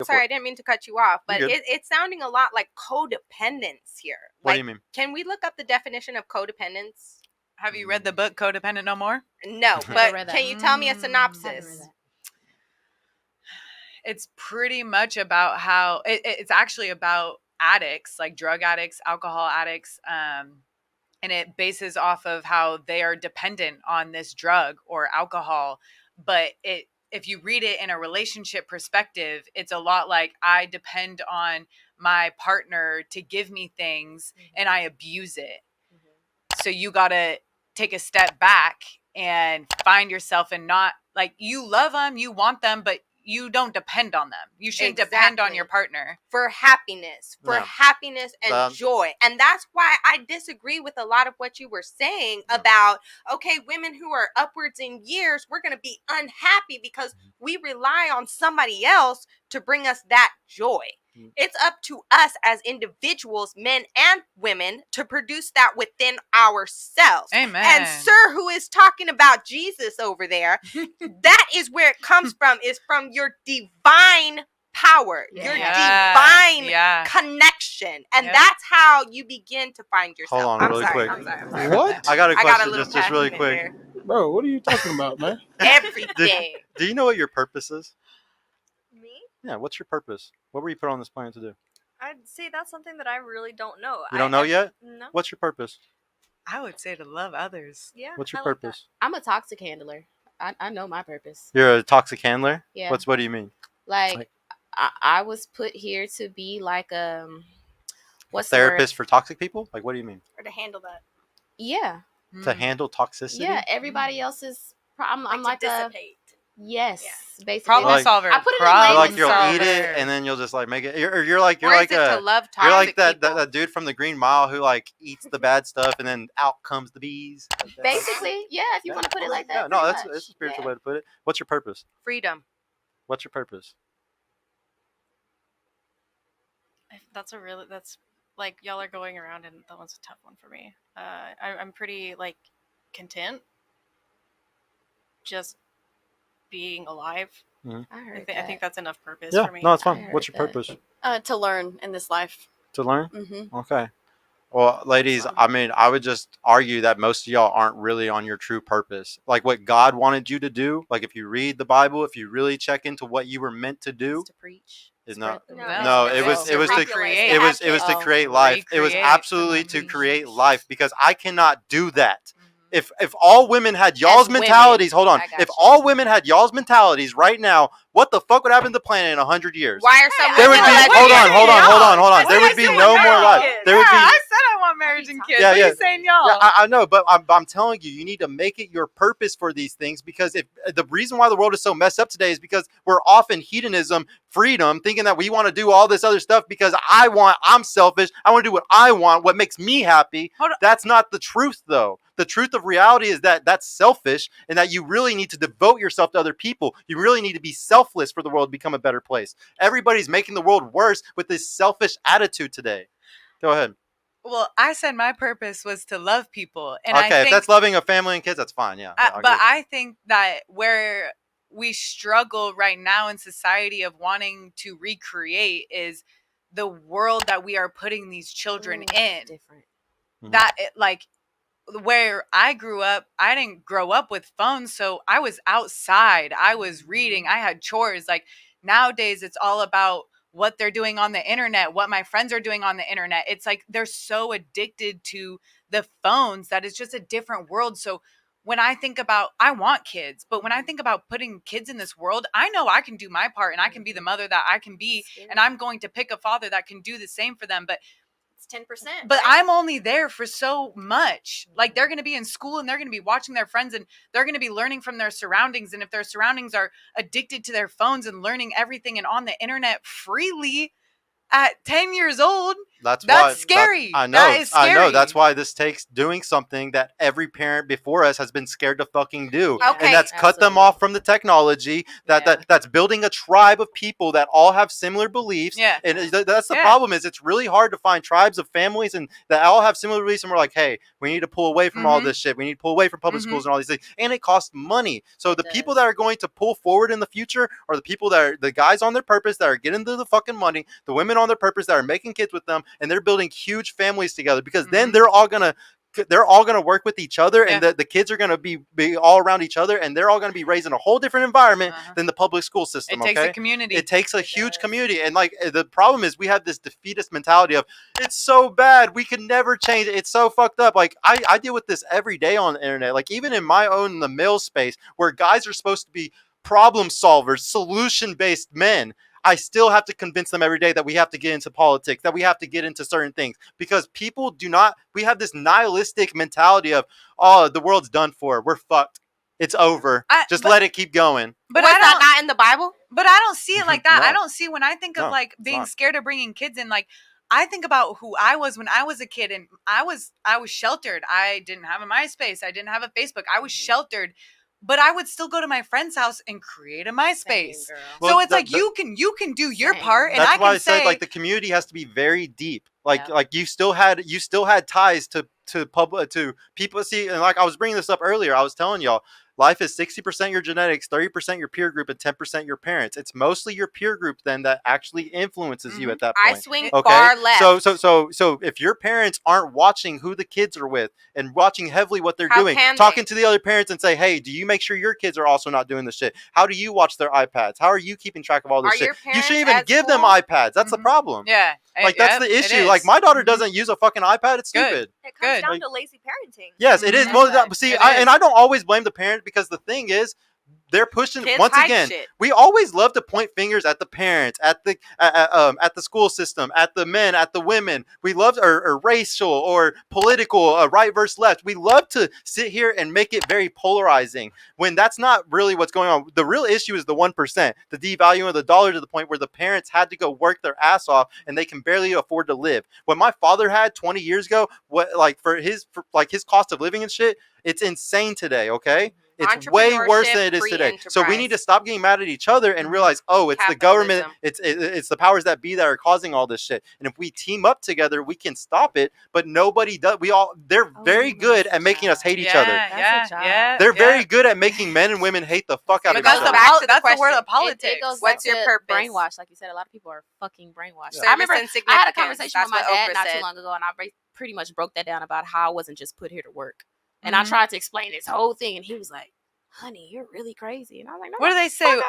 Sorry, I didn't mean to cut you off, but You're good. it's sounding a lot like codependence here. What Like, do you mean? Can we look up the definition of codependence? Have you read the book Codependent No More? No, Never but read that. can you tell me a Haven't read synopsis? that. It's pretty much about how it's actually about addicts, like drug addicts, alcohol addicts, and it bases off of how they are dependent on this drug or alcohol. But if you read it in a relationship perspective, it's a lot like I depend on my partner to give me things and I abuse it. So you got to take a step back and find yourself and not like you love them, you want them, but you don't depend on them. You shouldn't depend on your partner. For happiness and joy. And that's why I disagree with a lot of what you were saying about, okay, women who are upwards in years, we're going to be unhappy because we rely on somebody else to bring us that joy. It's up to us as individuals, men and women, to produce that within ourselves. Amen. And sir, who is talking about Jesus over there, that is where it comes from, is from your divine power, your divine connection. And that's how you begin to find yourself. Hold on, really quick. I'm sorry. What? I got a question, little just really passionate quick. there. Bro, what are you talking about, man? Everything. Do you know what your purpose is? Me? Yeah, what's your purpose? What were you put on this planet to do? I'd say that's something that I really don't know. You don't know yet? No. What's your purpose? I would say to love others. Yeah. What's your I like purpose? I'm a toxic handler. I know my purpose. You're a toxic handler? Yeah. What do you mean? Like I was put here to be like what's a therapist for toxic people? Like, what do you mean? Or to handle that. Yeah. To handle toxicity? Yeah, everybody else's problem. I'm like to dissipate. Yes, basically. Problem solver. I put it So in like you'll solver. eat it and then you'll just like make it. You're like to love you're like toxic that dude from the Green Mile who like eats the bad stuff and then out comes the bees. Basically, yeah. If you want to put it like that. Yeah, no, pretty that's much. a spiritual way to put it. What's your purpose? Freedom. What's your purpose? That's like y'all are going around, and that one's a tough one for me. I'm pretty like content just being alive. I think that's enough purpose for me. No, it's fine. What's your purpose? To learn in this life. To learn? Mm-hmm. Okay. Well, ladies, I mean, I would just argue that most of y'all aren't really on your true purpose. Like what God wanted you to do, like if you read the Bible, if you really check into what you were meant to do, to preach. is not. No, it was to create. it was to create life. It was absolutely to create life because I cannot do that. If all women had y'all's mentalities, hold on. If all women had y'all's mentalities right now, what the fuck would happen to the planet in 100 years? Why are some there would be hold on. There would be no more life. There would be. I said I want marriage and kids. Yeah, What are you saying, y'all? Yeah, I know, but I'm telling you, you need to make it your purpose for these things because if the reason why the world is so messed up today is because we're often hedonism, freedom, thinking that we want to do all this other stuff because I'm selfish. I want to do what I want, what makes me happy. That's not the truth, though. The truth of reality is that that's selfish and that you really need to devote yourself to other people. You really need to be selfless for the world to become a better place. Everybody's making the world worse with this selfish attitude today. Go ahead. Well, I said my purpose was to love people. And okay, I think, if that's loving a family and kids, that's fine, yeah. But I think that where we struggle right now in society of wanting to recreate is the world that we are putting these children in. Different. That, like, where I grew up, I didn't grow up with phones, so I was outside. I was reading. I had chores. Like, nowadays, it's all about what they're doing on the internet, what my friends are doing on the internet. It's like they're so addicted to the phones that it's just a different world. So when I think about, I want kids, but when I think about putting kids in this world, I know I can do my part and I can be the mother that I can be. And I'm going to pick a father that can do the same for them. But it's 10%. But right? I'm only there for so much. Like they're going to be in school and they're going to be watching their friends and they're going to be learning from their surroundings. And if their surroundings are addicted to their phones and learning everything and on the internet freely at 10 years old, That's scary. I know. That is scary. I know. That's why this takes doing something that every parent before us has been scared to fucking do. Yeah, Okay. And that's cut them off from the technology. That's building a tribe of people that all have similar beliefs. Yeah. And that's the problem is it's really hard to find tribes of families and that all have similar beliefs. And we're like, hey, we need to pull away from all this shit. We need to pull away from public schools and all these things. And it costs money. So the people that are going to pull forward in the future are the people that are the guys on their purpose that are getting the fucking money, the women on their purpose that are making kids with them, and they're building huge families together because then they're all gonna work with each other, and the kids are gonna be all around each other, and they're all gonna be raised in a whole different environment than the public school system. It takes a community. It takes a huge community, and like the problem is we have this defeatist mentality of it's so bad we can never change it. It's so fucked up. Like I deal with this every day on the internet. Like even in my own the male space where guys are supposed to be problem solvers, solution based men. I still have to convince them every day that we have to get into politics, that we have to get into certain things because people do not, we have this nihilistic mentality of, oh, the world's done for. We're fucked. It's over. Just let it keep going. But was that not in the Bible? But I don't see it like that. No. I don't see when I think of like being scared of bringing kids in, like I think about who I was when I was a kid and I was sheltered. I didn't have a MySpace. I didn't have a Facebook. I was sheltered. But I would still go to my friend's house and create a MySpace. So it's like you can do your part, and I can say. That's why I said like the community has to be very deep. Like you still had ties to people. See, and like I was bringing this up earlier, I was telling y'all. Life is 60% your genetics, 30% your peer group, and 10% your parents. It's mostly your peer group then that actually influences you at that point. I swing far left. So if your parents aren't watching who the kids are with and watching heavily what they're doing, talking to the other parents and say, hey, do you make sure your kids are also not doing this shit? How do you watch their iPads? How are you keeping track of all this shit? You shouldn't even give them iPads. That's the problem. Yeah. Like that's the issue. Like my daughter doesn't use a fucking iPad. It's stupid. It comes down to lazy parenting. Yes, it is. See, I don't always blame the parent because the thing is, they're pushing kids once again. Shit. We always love to point fingers at the parents, at the school system, at the men, at the women. We love or racial or political, right versus left. We love to sit here and make it very polarizing when that's not really what's going on. The real issue is the 1%, the devaluing of the dollar to the point where the parents had to go work their ass off and they can barely afford to live. What my father had 20 years ago, for his cost of living and shit, it's insane today. Okay. It's way worse than it is today. So we need to stop getting mad at each other and realize, oh, it's the government, it's the powers that be that are causing all this shit. And if we team up together, we can stop it. But nobody does. They're very good at making us hate each other. They're very good at making men and women hate the fuck out of each other. That's the word of politics. It goes What's your purpose? Brainwash, like you said. A lot of people are fucking brainwashed. Yeah. I remember I had a conversation with my dad not too long ago, and I pretty much broke that down about how I wasn't just put here to work. And I tried to explain this whole thing, and he was like, honey, you're really crazy. And I was like, no. What do they say?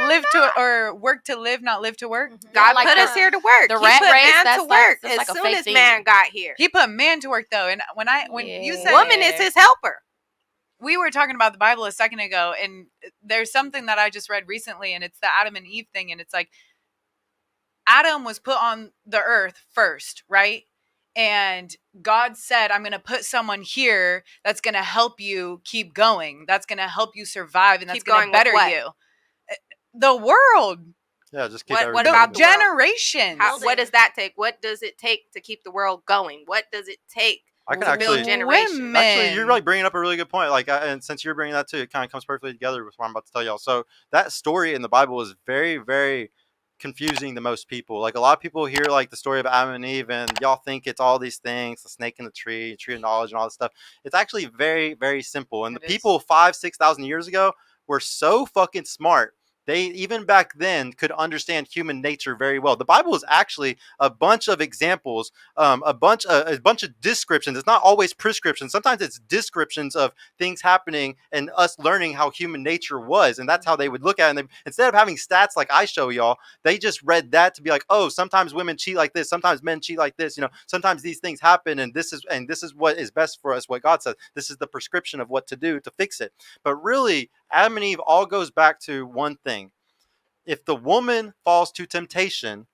Live to or work to live, not live to work. God put us here to work. The rat race, man to work as soon as man got here. He put man to work though, and when you said woman is his helper. We were talking about the Bible a second ago, and there's something that I just read recently, and it's the Adam and Eve thing, and it's like Adam was put on the earth first, right? And God said, I'm going to put someone here that's going to help you keep going. That's going to help you survive. And that's going to better you. The world. Yeah, just keep what about generations? What does that take? What does it take to keep the world going? What does it take to build generations? Actually, you're like bringing up a really good point. Like, and since you're bringing that too, it kind of comes perfectly together with what I'm about to tell y'all. So that story in the Bible is very, very confusing to most people. Like a lot of people hear like the story of Adam and Eve and y'all think it's all these things, the snake in the tree of knowledge and all this stuff. It's actually very, very simple. And the people 5,000-6,000 years ago were so fucking smart. They even back then could understand human nature very well. The Bible is actually a bunch of examples, a bunch of descriptions. It's not always prescriptions. Sometimes it's descriptions of things happening and us learning how human nature was, and that's how they would look at it. And instead of having stats like I show y'all, they just read that to be like, oh, sometimes women cheat like this, sometimes men cheat like this. You know, sometimes these things happen, and this is what is best for us. What God says. This is the prescription of what to do to fix it. But really, Adam and Eve all goes back to one thing. If the woman falls to temptation,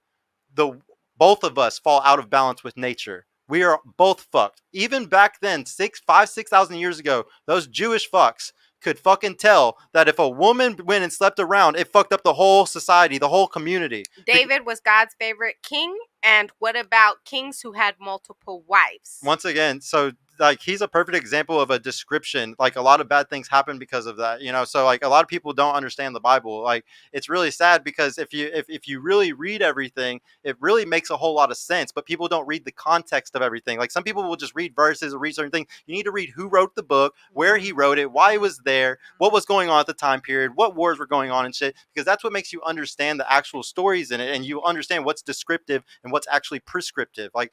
both of us fall out of balance with nature. We are both fucked. Even back then, 6,000 years ago, those Jewish fucks could fucking tell that if a woman went and slept around, it fucked up the whole society, the whole community. David was God's favorite king And what about kings who had multiple wives? Once again, so like he's a perfect example of a description. Like a lot of bad things happen because of that, you know. So like a lot of people don't understand the Bible. Like it's really sad because if you really read everything, it really makes a whole lot of sense. But people don't read the context of everything. Like some people will just read verses or read certain things. You need to read who wrote the book, where he wrote it, why he was there, what was going on at the time period, what wars were going on and shit. Because that's what makes you understand the actual stories in it, and you understand what's descriptive and what's actually prescriptive. Like,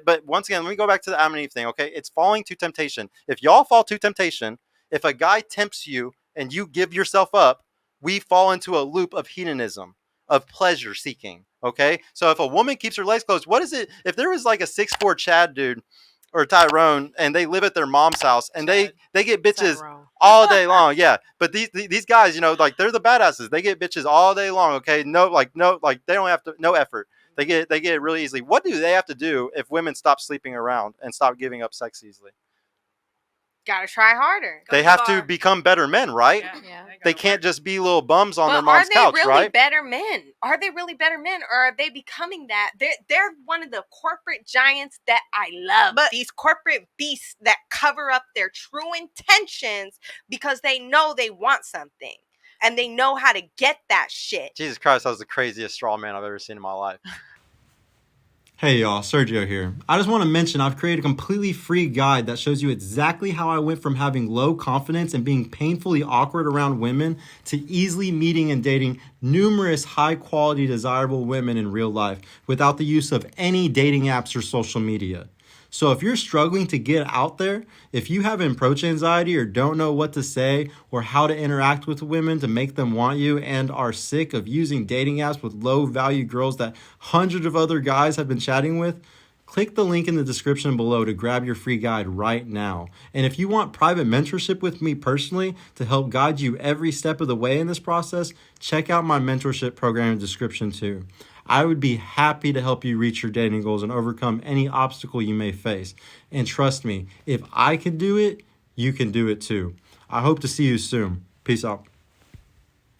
but once again, let me go back to the Adam and Eve thing. Okay, it's falling to temptation. If y'all fall to temptation, if a guy tempts you and you give yourself up, we fall into a loop of hedonism, of pleasure seeking. Okay, so if a woman keeps her legs closed, what is it? If there was like a 6'4" Chad dude or Tyrone, and they live at their mom's house, and they get bitches all day long, yeah. But these guys, you know, like they're the badasses. They get bitches all day long. Okay, no, like they don't have to, no effort. They get it really easily. What do they have to do if women stop sleeping around and stop giving up sex easily? Gotta try harder. They have to become better men, right? Yeah. They can't just be little bums on their But mom's couch, are they really right? better men? Are they really better men, or are they becoming that? They're one of the corporate giants that I love. But these corporate beasts that cover up their true intentions because they know they want something and they know how to get that shit. Jesus Christ, that was the craziest straw man I've ever seen in my life. Hey y'all, Sergio here. I just want to mention I've created a completely free guide that shows you exactly how I went from having low confidence and being painfully awkward around women to easily meeting and dating numerous high quality desirable women in real life without the use of any dating apps or social media. So if you're struggling to get out there, if you have approach anxiety or don't know what to say or how to interact with women to make them want you and are sick of using dating apps with low value girls that hundreds of other guys have been chatting with, click the link in the description below to grab your free guide right now. And if you want private mentorship with me personally to help guide you every step of the way in this process, check out my mentorship program in the description too. I would be happy to help you reach your dating goals and overcome any obstacle you may face. And trust me, if I can do it, you can do it too. I hope to see you soon. Peace out.